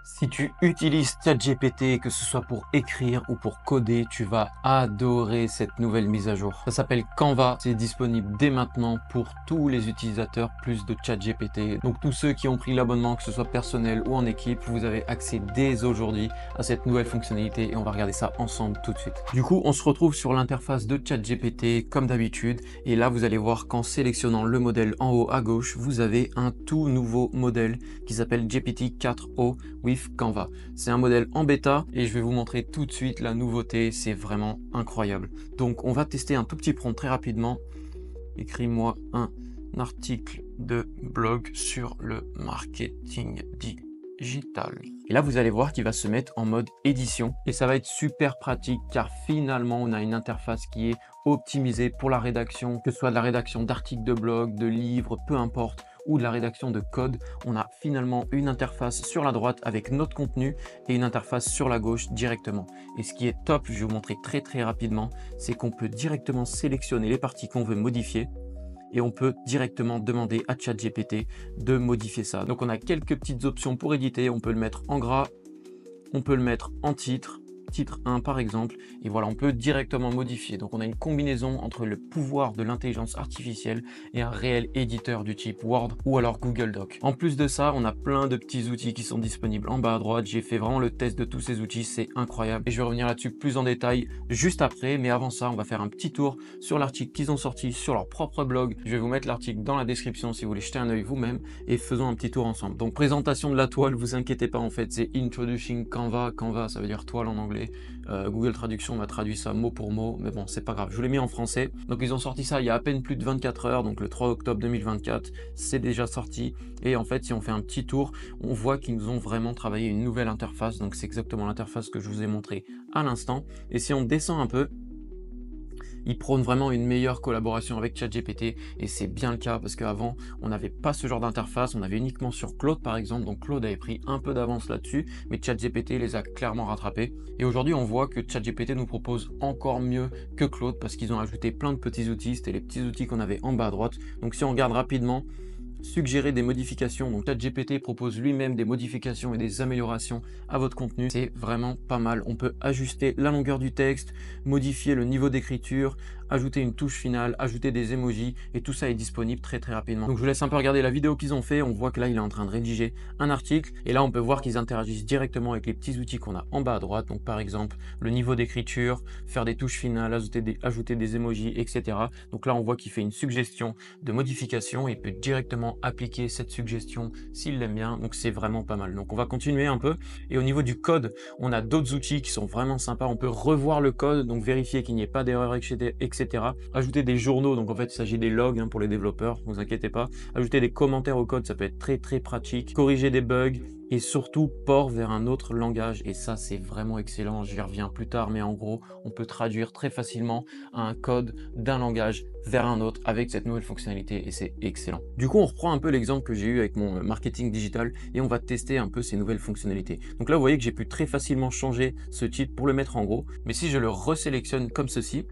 Si tu utilises ChatGPT, que ce soit pour écrire ou pour coder, tu vas adorer cette nouvelle mise à jour. Ça s'appelle Canva, c'est disponible dès maintenant pour tous les utilisateurs plus de ChatGPT. Donc tous ceux qui ont pris l'abonnement, que ce soit personnel ou en équipe, vous avez accès dès aujourd'hui à cette nouvelle fonctionnalité et on va regarder ça ensemble tout de suite. Du coup, on se retrouve sur l'interface de ChatGPT comme d'habitude et là vous allez voir qu'en sélectionnant le modèle en haut à gauche, vous avez un tout nouveau modèle qui s'appelle GPT-4o with Canva. C'est un modèle en bêta et je vais vous montrer tout de suite la nouveauté, c'est vraiment incroyable. Donc on va tester un tout petit prompt très rapidement. Écris-moi un article de blog sur le marketing digital. Et là vous allez voir qu'il va se mettre en mode édition et ça va être super pratique car finalement on a une interface qui est optimisée pour la rédaction, que ce soit de la rédaction d'articles de blog, de livres, peu importe, ou de la rédaction de code. On a finalement une interface sur la droite avec notre contenu et une interface sur la gauche directement. Et ce qui est top, je vais vous montrer très rapidement, c'est qu'on peut directement sélectionner les parties qu'on veut modifier et on peut directement demander à ChatGPT de modifier ça. Donc on a quelques petites options pour éditer, on peut le mettre en gras, on peut le mettre en titre 1 par exemple, et voilà, on peut directement modifier. Donc on a une combinaison entre le pouvoir de l'intelligence artificielle et un réel éditeur du type Word ou alors Google Doc. En plus de ça, on a plein de petits outils qui sont disponibles en bas à droite. J'ai fait vraiment le test de tous ces outils, c'est incroyable et je vais revenir là-dessus plus en détail juste après, mais avant ça, on va faire un petit tour sur l'article qu'ils ont sorti sur leur propre blog. Je vais vous mettre l'article dans la description si vous voulez jeter un œil vous-même et faisons un petit tour ensemble. Donc présentation de la toile, vous inquiétez pas, en fait c'est Introducing Canva. Canva ça veut dire toile en anglais. Google Traduction m'a traduit ça mot pour mot, mais bon, c'est pas grave, je vous l'ai mis en français. Donc ils ont sorti ça il y a à peine plus de 24 heures, donc le 3 octobre 2024, c'est déjà sorti. Et en fait, si on fait un petit tour, on voit qu'ils nous ont vraiment travaillé une nouvelle interface, donc c'est exactement l'interface que je vous ai montré à l'instant. Et si on descend un peu, ils prônent vraiment une meilleure collaboration avec ChatGPT et c'est bien le cas parce qu'avant on n'avait pas ce genre d'interface, on avait uniquement sur Claude par exemple, donc Claude avait pris un peu d'avance là-dessus, mais ChatGPT les a clairement rattrapés. Et aujourd'hui on voit que ChatGPT nous propose encore mieux que Claude parce qu'ils ont ajouté plein de petits outils, c'était les petits outils qu'on avait en bas à droite. Donc si on regarde rapidement, suggérer des modifications, donc ChatGPT propose lui-même des modifications et des améliorations à votre contenu, c'est vraiment pas mal. On peut ajuster la longueur du texte, modifier le niveau d'écriture, ajouter une touche finale, ajouter des emojis et tout ça est disponible très rapidement. Donc je vous laisse un peu regarder la vidéo qu'ils ont fait, on voit que là il est en train de rédiger un article et là on peut voir qu'ils interagissent directement avec les petits outils qu'on a en bas à droite, donc par exemple le niveau d'écriture, faire des touches finales, ajouter des emojis, etc. Donc là on voit qu'il fait une suggestion de modification et il peut directement appliquer cette suggestion s'il l'aime bien, donc c'est vraiment pas mal. Donc on va continuer un peu et au niveau du code, on a d'autres outils qui sont vraiment sympas, on peut revoir le code, donc vérifier qu'il n'y ait pas d'erreur, etc. Ajouter des journaux, donc en fait il s'agit des logs pour les développeurs, ne vous inquiétez pas. Ajouter des commentaires au code, ça peut être très pratique. Corriger des bugs et surtout port vers un autre langage et ça c'est vraiment excellent, j'y reviens plus tard, mais en gros on peut traduire très facilement un code d'un langage vers un autre avec cette nouvelle fonctionnalité et c'est excellent. Du coup on reprend un peu l'exemple que j'ai eu avec mon marketing digital et on va tester un peu ces nouvelles fonctionnalités. Donc là vous voyez que j'ai pu très facilement changer ce titre pour le mettre en gros, mais si je le resélectionne comme ceci,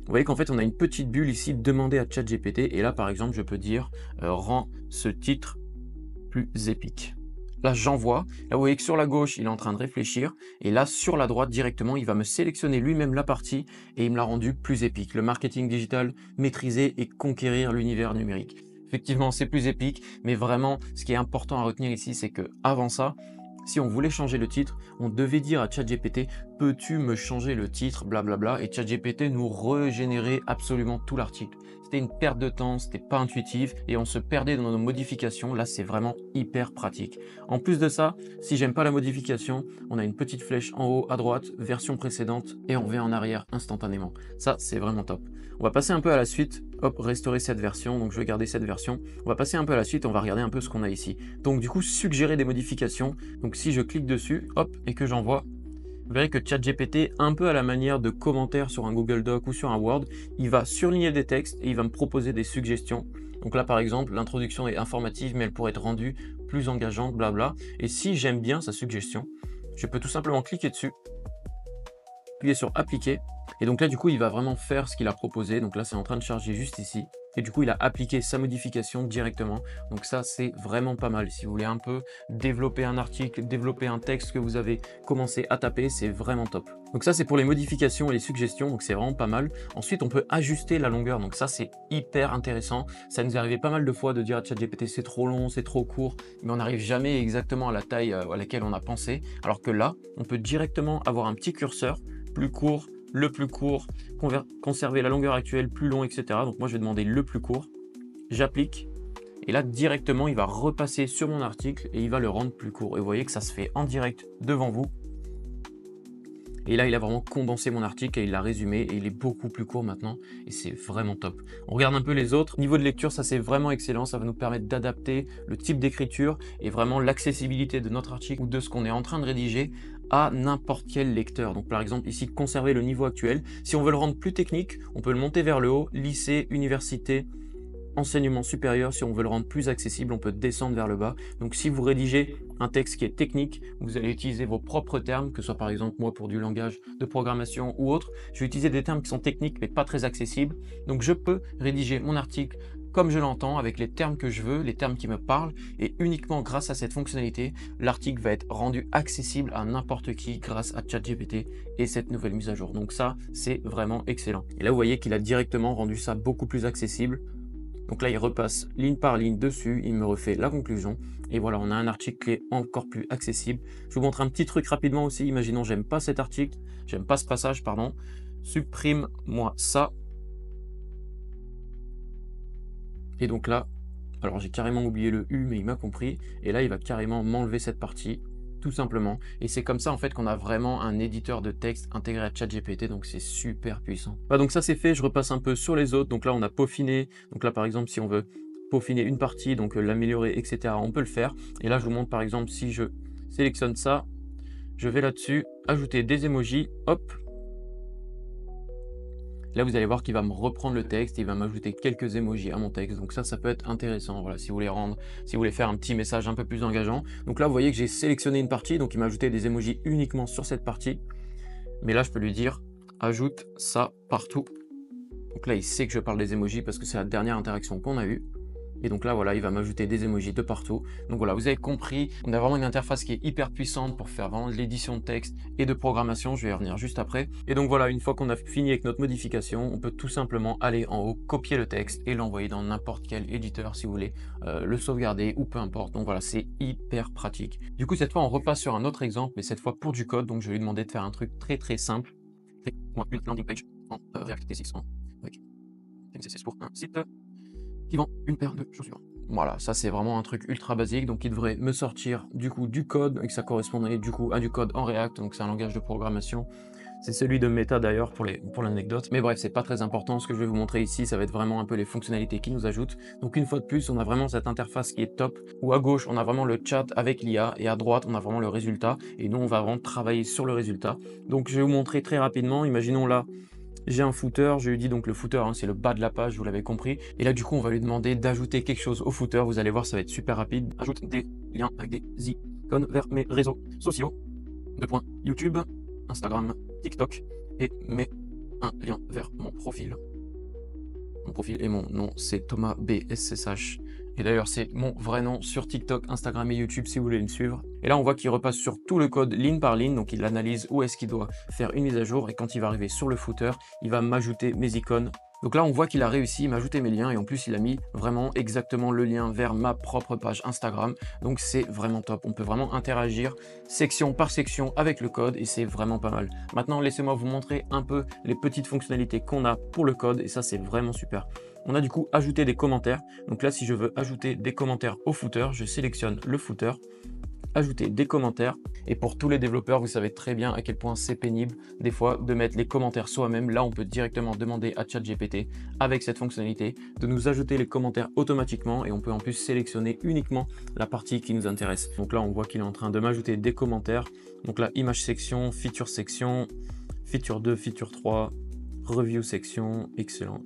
vous voyez qu'en fait on a une petite bulle ici, demander à ChatGPT, et là par exemple je peux dire rends ce titre plus épique. Là j'envoie, là vous voyez que sur la gauche il est en train de réfléchir et là sur la droite directement il va me sélectionner lui-même la partie et il me l'a rendu plus épique. Le marketing digital, maîtriser et conquérir l'univers numérique. Effectivement c'est plus épique, mais vraiment ce qui est important à retenir ici c'est que avant ça, si on voulait changer le titre, on devait dire à ChatGPT « Peux-tu me changer le titre ?» blablabla et ChatGPT nous régénérait absolument tout l'article. C'était une perte de temps, c'était pas intuitif et on se perdait dans nos modifications. Là, c'est vraiment hyper pratique. En plus de ça, si j'aime pas la modification, on a une petite flèche en haut à droite, version précédente et on revient en arrière instantanément. Ça, c'est vraiment top. On va passer un peu à la suite. Hop, restaurer cette version, donc je vais garder cette version. On va passer un peu à la suite, on va regarder un peu ce qu'on a ici. Donc du coup, suggérer des modifications. Donc si je clique dessus, hop, et que j'envoie, vous verrez que ChatGPT, un peu à la manière de commentaires sur un Google Doc ou sur un Word, il va surligner des textes et il va me proposer des suggestions. Donc là, par exemple, l'introduction est informative, mais elle pourrait être rendue plus engageante, blabla. Et si j'aime bien sa suggestion, je peux tout simplement cliquer dessus, appuyer sur appliquer, et donc là, du coup, il va vraiment faire ce qu'il a proposé. Donc là, c'est en train de charger juste ici. Et du coup, il a appliqué sa modification directement. Donc ça, c'est vraiment pas mal. Si vous voulez un peu développer un article, développer un texte que vous avez commencé à taper, c'est vraiment top. Donc ça, c'est pour les modifications et les suggestions. Donc c'est vraiment pas mal. Ensuite, on peut ajuster la longueur. Donc ça, c'est hyper intéressant. Ça nous est arrivé pas mal de fois de dire à ChatGPT, c'est trop long, c'est trop court. Mais on n'arrive jamais exactement à la taille à laquelle on a pensé. Alors que là, on peut directement avoir un petit curseur plus court, le plus court, conserver la longueur actuelle, plus long, etc. Donc moi, je vais demander le plus court. J'applique. Et là, directement, il va repasser sur mon article et il va le rendre plus court. Et vous voyez que ça se fait en direct devant vous. Et là, il a vraiment condensé mon article et il l'a résumé et il est beaucoup plus court maintenant et c'est vraiment top. On regarde un peu les autres. Niveau de lecture, ça c'est vraiment excellent. Ça va nous permettre d'adapter le type d'écriture et vraiment l'accessibilité de notre article ou de ce qu'on est en train de rédiger à n'importe quel lecteur. Donc par exemple ici, conserver le niveau actuel. Si on veut le rendre plus technique, on peut le monter vers le haut, lycée, université, enseignement supérieur. Si on veut le rendre plus accessible, on peut descendre vers le bas. Donc si vous rédigez un texte qui est technique, vous allez utiliser vos propres termes, que ce soit par exemple moi pour du langage de programmation ou autre. Je vais utiliser des termes qui sont techniques mais pas très accessibles. Donc je peux rédiger mon article comme je l'entends, avec les termes que je veux, les termes qui me parlent, et uniquement grâce à cette fonctionnalité, l'article va être rendu accessible à n'importe qui grâce à ChatGPT et cette nouvelle mise à jour. Donc ça, c'est vraiment excellent. Et là, vous voyez qu'il a directement rendu ça beaucoup plus accessible. Donc là, il repasse ligne par ligne dessus, il me refait la conclusion. Et voilà, on a un article qui est encore plus accessible. Je vous montre un petit truc rapidement aussi. Imaginons, j'aime pas cet article, j'aime pas ce passage, pardon. Supprime-moi ça. Et donc là, alors j'ai carrément oublié le U, mais il m'a compris. Et là, il va carrément m'enlever cette partie, tout simplement. Et c'est comme ça, en fait, qu'on a vraiment un éditeur de texte intégré à ChatGPT. Donc, c'est super puissant. Donc ça, c'est fait. Je repasse un peu sur les autres. Donc là, on a peaufiné. Donc là, par exemple, si on veut peaufiner une partie, donc l'améliorer, etc., on peut le faire. Et là, je vous montre, par exemple, si je sélectionne ça, je vais là-dessus, ajouter des emojis, hop. Là, vous allez voir qu'il va me reprendre le texte, il va m'ajouter quelques emojis à mon texte. Donc ça peut être intéressant, voilà, si vous voulez faire un petit message un peu plus engageant. Donc là, vous voyez que j'ai sélectionné une partie, donc il m'a ajouté des emojis uniquement sur cette partie. Mais là, je peux lui dire, ajoute ça partout. Donc là, il sait que je parle des emojis parce que c'est la dernière interaction qu'on a eue. Et donc là, voilà, il va m'ajouter des emojis de partout. Donc voilà, vous avez compris, on a vraiment une interface qui est hyper puissante pour faire vraiment de l'édition de texte et de programmation. Je vais y revenir juste après. Et donc voilà, une fois qu'on a fini avec notre modification, on peut tout simplement aller en haut, copier le texte et l'envoyer dans n'importe quel éditeur si vous voulez le sauvegarder ou peu importe. Donc voilà, c'est hyper pratique. Du coup, cette fois, on repasse sur un autre exemple, mais cette fois pour du code. Donc je vais lui demander de faire un truc très simple. Fais-moi une landing page en React T6 avec CSS pour un site qui vend une paire de chaussures. Voilà, ça c'est vraiment un truc ultra basique, donc il devrait me sortir du coup du code, et que ça correspondrait du coup à du code en React, donc c'est un langage de programmation. C'est celui de Meta d'ailleurs pour l'anecdote. Mais bref, c'est pas très important. Ce que je vais vous montrer ici, ça va être vraiment un peu les fonctionnalités qui nous ajoutent. Donc une fois de plus, on a vraiment cette interface qui est top, où à gauche, on a vraiment le chat avec l'IA, et à droite, on a vraiment le résultat. Et nous, on va vraiment travailler sur le résultat. Donc je vais vous montrer très rapidement. Imaginons là, j'ai un footer, je lui dis donc le footer, c'est le bas de la page, vous l'avez compris. Et là, du coup, on va lui demander d'ajouter quelque chose au footer. Vous allez voir, ça va être super rapide. Ajoute des liens avec des icônes vers mes réseaux sociaux. YouTube, Instagram, TikTok. Et mets un lien vers mon profil. Mon profil et mon nom, c'est Thomas BSSH. Et d'ailleurs, c'est mon vrai nom sur TikTok, Instagram et YouTube si vous voulez me suivre. Et là, on voit qu'il repasse sur tout le code ligne par ligne. Donc, il analyse où est-ce qu'il doit faire une mise à jour. Et quand il va arriver sur le footer, il va m'ajouter mes icônes. Donc là, on voit qu'il a réussi à m'ajouter mes liens. Et en plus, il a mis vraiment exactement le lien vers ma propre page Instagram. Donc, c'est vraiment top. On peut vraiment interagir section par section avec le code. Et c'est vraiment pas mal. Maintenant, laissez-moi vous montrer un peu les petites fonctionnalités qu'on a pour le code. Et ça, c'est vraiment super. On a du coup ajouté des commentaires. Donc là, si je veux ajouter des commentaires au footer, je sélectionne le footer, ajouter des commentaires. Et pour tous les développeurs, vous savez très bien à quel point c'est pénible des fois de mettre les commentaires soi-même. Là, on peut directement demander à ChatGPT avec cette fonctionnalité de nous ajouter les commentaires automatiquement et on peut en plus sélectionner uniquement la partie qui nous intéresse. Donc là, on voit qu'il est en train de m'ajouter des commentaires. Donc là, image section, feature 2, feature 3, review section, excellent.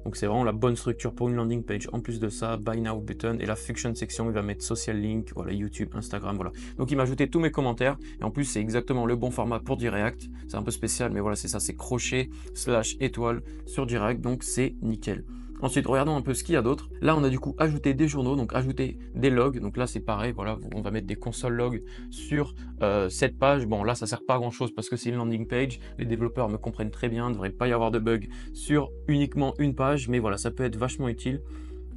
Donc c'est vraiment la bonne structure pour une landing page. En plus de ça, Buy Now button et la Function section, il va mettre Social Link, voilà, YouTube, Instagram, voilà. Donc il m'a ajouté tous mes commentaires et en plus c'est exactement le bon format pour du React. C'est un peu spécial, mais voilà, c'est ça, c'est crochet / étoile sur du React, donc c'est nickel. Ensuite, regardons un peu ce qu'il y a d'autre. Là, on a du coup ajouté des journaux, donc ajouter des logs. Donc là, c'est pareil, voilà, on va mettre des console logs sur cette page. Bon, là, ça sert pas à grand chose parce que c'est une landing page. Les développeurs me comprennent très bien, il ne devrait pas y avoir de bug sur uniquement une page, mais voilà, ça peut être vachement utile.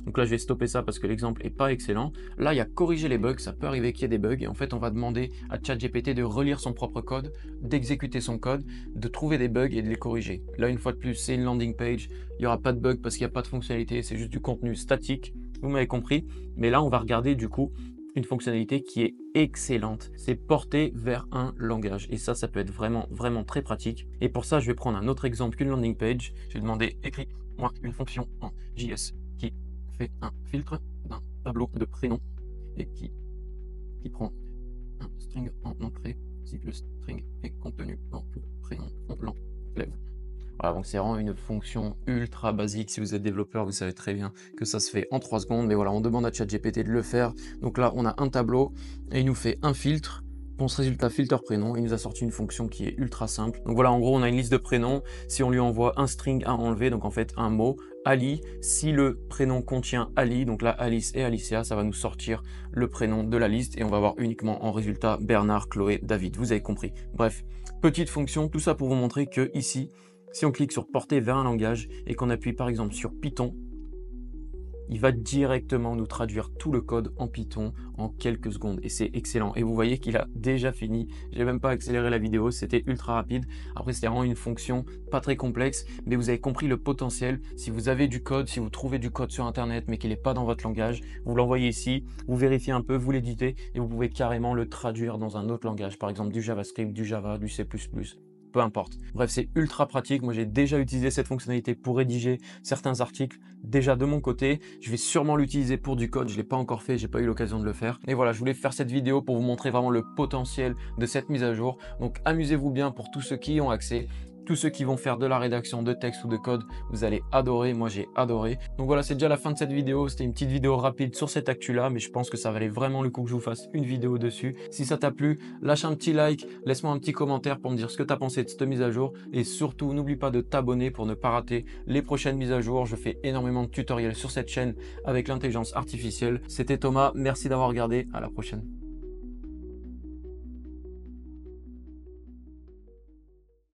Donc là, je vais stopper ça parce que l'exemple n'est pas excellent. Là, il y a corriger les bugs. Ça peut arriver qu'il y ait des bugs. Et en fait, on va demander à ChatGPT de relire son propre code, d'exécuter son code, de trouver des bugs et de les corriger. Là, une fois de plus, c'est une landing page. Il n'y aura pas de bug parce qu'il n'y a pas de fonctionnalité. C'est juste du contenu statique. Vous m'avez compris. Mais là, on va regarder du coup une fonctionnalité qui est excellente. C'est porter vers un langage. Et ça peut être vraiment, vraiment très pratique. Et pour ça, je vais prendre un autre exemple qu'une landing page. Je vais demander, écris-moi une fonction en JS qui fait un filtre d'un tableau de prénom et qui prend un string en entrée si le string est contenu dans le prénom, on l'enlève. Voilà, donc c'est vraiment une fonction ultra basique. Si vous êtes développeur, vous savez très bien que ça se fait en 3 secondes. Mais voilà, on demande à ChatGPT de le faire. Donc là, on a un tableau et il nous fait un filtre. Pour ce résultat filter prénom, il nous a sorti une fonction qui est ultra simple. Donc voilà, en gros, on a une liste de prénoms. Si on lui envoie un string à enlever, donc en fait un mot, Ali, si le prénom contient Ali, donc là Alice et Alicia, ça va nous sortir le prénom de la liste et on va avoir uniquement en résultat Bernard, Chloé, David. Vous avez compris. Bref, petite fonction, tout ça pour vous montrer que ici, si on clique sur porter vers un langage et qu'on appuie par exemple sur Python, il va directement nous traduire tout le code en Python en quelques secondes et c'est excellent. Et vous voyez qu'il a déjà fini. J'ai même pas accéléré la vidéo, c'était ultra rapide. Après, c'était vraiment une fonction pas très complexe, mais vous avez compris le potentiel. Si vous avez du code, si vous trouvez du code sur Internet, mais qu'il n'est pas dans votre langage, vous l'envoyez ici, vous vérifiez un peu, vous l'éditez et vous pouvez carrément le traduire dans un autre langage. Par exemple, du JavaScript, du Java, du C++. Peu importe. Bref, c'est ultra pratique. Moi, j'ai déjà utilisé cette fonctionnalité pour rédiger certains articles déjà de mon côté. Je vais sûrement l'utiliser pour du code. Je ne l'ai pas encore fait, j'ai pas eu l'occasion de le faire. Et voilà, je voulais faire cette vidéo pour vous montrer vraiment le potentiel de cette mise à jour. Donc, amusez-vous bien pour tous ceux qui y ont accès. Tous ceux qui vont faire de la rédaction de texte ou de code, vous allez adorer. Moi, j'ai adoré. Donc voilà, c'est déjà la fin de cette vidéo. C'était une petite vidéo rapide sur cette actu-là, mais je pense que ça valait vraiment le coup que je vous fasse une vidéo dessus. Si ça t'a plu, lâche un petit like, laisse-moi un petit commentaire pour me dire ce que tu as pensé de cette mise à jour. Et surtout, n'oublie pas de t'abonner pour ne pas rater les prochaines mises à jour. Je fais énormément de tutoriels sur cette chaîne avec l'intelligence artificielle. C'était Thomas, merci d'avoir regardé. À la prochaine.